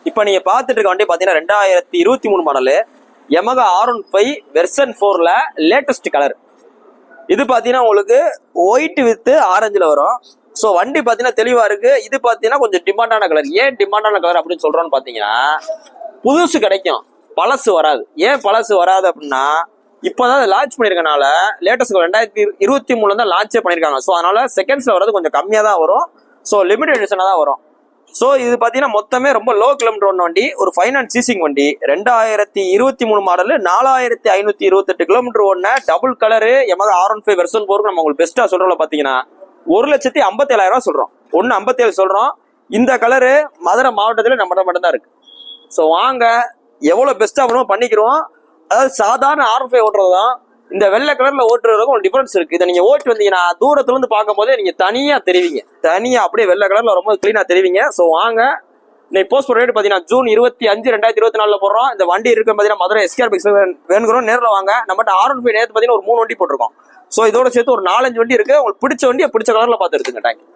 இப்போ நீங்க பார்த்துட்டு இருக்க வண்டி பாத்தீங்கன்னா 2023 மாடலு Yamaha R15 வெர்சன் 4ல லேட்டஸ்ட் கலர். இது பாத்தீங்கன்னா உங்களுக்கு ஒயிட் வித் ஆரஞ்சுல வரும். ஸோ வண்டி பாத்தீங்கன்னா தெளிவா இருக்கு. இது பாத்தீங்கன்னா கொஞ்சம் டிமாண்டான கலர். ஏன் டிமாண்டான கலர் அப்படின்னு சொல்றோம்னு பாத்தீங்கன்னா புதுசு கிடைக்கும், பழசு வராது. ஏன் பழசு வராது அப்படின்னா இப்போதான் லான்ச் பண்ணிருக்கனால லேட்டஸ்ட் 2023 தான் லான்ச்சே பண்ணிருக்காங்க. ஸோ அதனால செகண்ட்ஸ்ல வர்றது கொஞ்சம் கம்மியா தான் வரும். ஸோ லிமிடெட் எடிஷனா தான் வரும். ஸோ இது பாத்தீங்கன்னா மொத்தமே ரொம்ப லோ கிலோமீட்டர் ஒன் வண்டி, ஒரு ஃபைனான்ஸ் சீசிங் வண்டி. 2023 மாடல் 4528 கிலோமீட்டர் ஒன்ன double colour Yamaha R15 version 4 நம்ம உங்களுக்கு பெஸ்டா சொல்றோம்ல பாத்தீங்கன்னா 1,57,000 சொல்றோம். 1,57 சொல்றோம். இந்த கலரு மதுரை மாவட்டத்துல நம்ம மட்டும் தான் இருக்கு. ஸோ வாங்க எவ்வளவு பெஸ்டா வேணுமோ பண்ணிக்கிறோம். அதாவது சாதாரண R15 ஓட்டுறது தான் இந்த வெள்ளை கலர்ல ஓட்டுறதுக்கும் ஒரு டிஃபரன்ஸ் இருக்கு. இதை நீங்க ஓட்டு வந்தீங்கன்னா தூரத்துல இருந்து பார்க்கும் போதே நீங்க தனியா தெரிவிங்க, தனியா அப்படியே வெள்ளை கலர்ல ரொம்ப கிளீனா தெரிவிங்க. ஸோ வாங்க இன்னைக்கு போஸ்ட் போட ரேட் பாத்தீங்கன்னா ஜூன் 25, 2024 போடுறோம். இந்த வண்டி இருக்கு பாத்தீங்கன்னா மதுரை SKR பைக்ஸ் வேணுங்கிறோம், நேரில் வாங்க. நம்மகிட்ட R15 நேற்று பாத்தீங்கன்னா ஒரு 3 வண்டி போட்டிருக்கோம். ஸோ இதோட சேர்த்து ஒரு 4-5 வண்டி இருக்கு. உங்களுக்கு பிடிச்ச வண்டியை பிடிச்ச கலர்ல பார்த்து எடுத்துங்க. தேங்க்யூ.